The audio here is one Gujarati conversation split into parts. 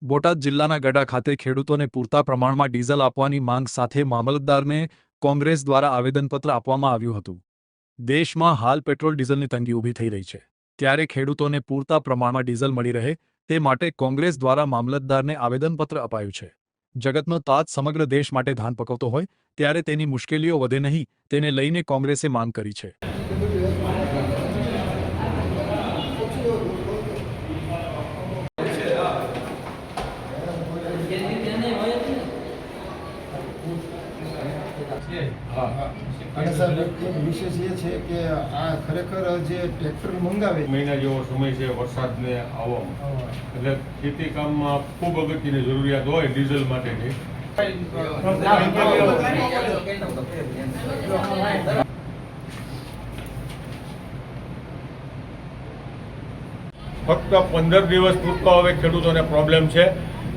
બોટાદ જિલ્લાના ગડા ખાતે ખેડૂતોને પૂરતા પ્રમાણમાં ડીઝલ આપવાની માંગ સાથે મામલતદારને કોંગ્રેસ દ્વારા આવેદનપત્ર આપવામાં આવ્યું હતું। દેશમાં હાલ પેટ્રોલ ડીઝલની તંગી ઊભી થઈ રહી છે, ત્યારે ખેડૂતોને પૂરતા પ્રમાણમાં ડીઝલ મળી રહે તે માટે કોંગ્રેસ દ્વારા મામલતદારને આવેદનપત્ર અપાયું છે। જગતનો તાજ સમગ્ર દેશ માટે ધાન પકવતો હોય ત્યારે તેની મુશ્કેલીઓ વધે નહીં, તેને લઈને કોંગ્રેસે માંગ કરી છે। સાહેબ એક વિશેષ એ છે કે આ ખરેખર જે ટ્રેક્ટર મંગાવે મહિના જેવો સમય છે વરસાદને આવવામાં, એટલે ખેતી કામમાં ખૂબ અગત્યની જરૂરિયાત હોય ડીઝલ માટેની। ફક્ત 15 દિવસ પૂરતો હવે ખેડૂતોને પ્રોબ્લેમ છે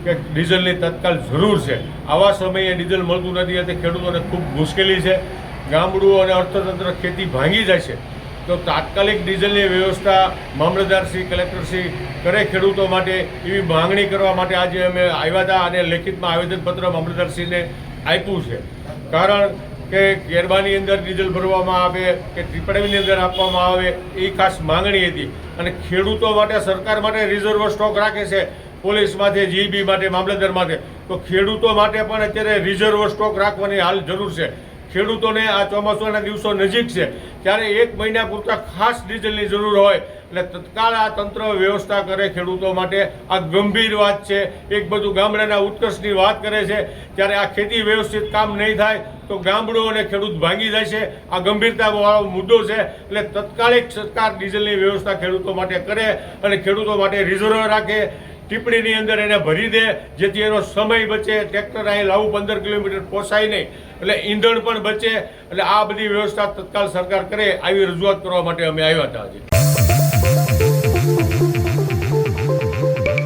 કે ડીઝલની તત્કાલ જરૂર છે। આવા સમયે ડીઝલ મળતું નથી એટલે ખેડૂતોને ખૂબ મુશ્કેલી છે। ગામડું અને અર્થતંત્ર ખેતી ભાંગી જાય છે, તો તાત્કાલિક ડીઝલની વ્યવસ્થા મામલતદારશ્રી, કલેક્ટરશ્રી કરે ખેડૂતો માટે, એવી માંગણી કરવા માટે આજે અમે આવ્યા હતા અને લેખિતમાં આવેદનપત્ર મામલતદારશ્રીને આપ્યું છે। કારણ કે ગેરબાની અંદર ડીઝલ ભરવામાં આવે કે ટીપડવીની અંદર આપવામાં આવે એ ખાસ માંગણી હતી। અને ખેડૂતો માટે, સરકાર માટે રિઝર્વ સ્ટોક રાખે છે, પોલીસ માટે, જીબી માટે, મામલતદાર માટે, તો ખેડૂતો માટે પણ અત્યારે રિઝર્વ સ્ટોક રાખવાની હાલ જરૂર છે। ખેડૂતોને આ ચોમાસાના દિવસો નજીક છે ત્યારે 1 મહિના પૂરતા ખાસ ડીઝલની જરૂર હોય એટલે તત્કાળ આ તંત્ર વ્યવસ્થા કરે ખેડૂતો માટે। આ ગંભીર વાત છે, એક બધું ગામડાના ઉત્કર્ષની વાત કરે છે, ત્યારે આ ખેતી વ્યવસ્થિત કામ નહીં થાય તો ગામડું અને ખેડૂત ભાંગી જાય છે। આ ગંભીરતાવાળો મુદ્દો છે, એટલે તત્કાલિક સરકાર ડીઝલની વ્યવસ્થા ખેડૂતો માટે કરે અને ખેડૂતો માટે રિઝર્વ રાખે, ટીપડીની અંદર એને ભરી દે, જેથી એનો સમય બચે, ટ્રેક્ટર અહીં લાવવું 15 કિલોમીટર પોસાય નહીં, એટલે ઈંધણ પણ બચે। એટલે આ બધી વ્યવસ્થા તત્કાલ સરકાર કરે, આવી રજૂઆત કરવા માટે અમે આવ્યા હતા આજે।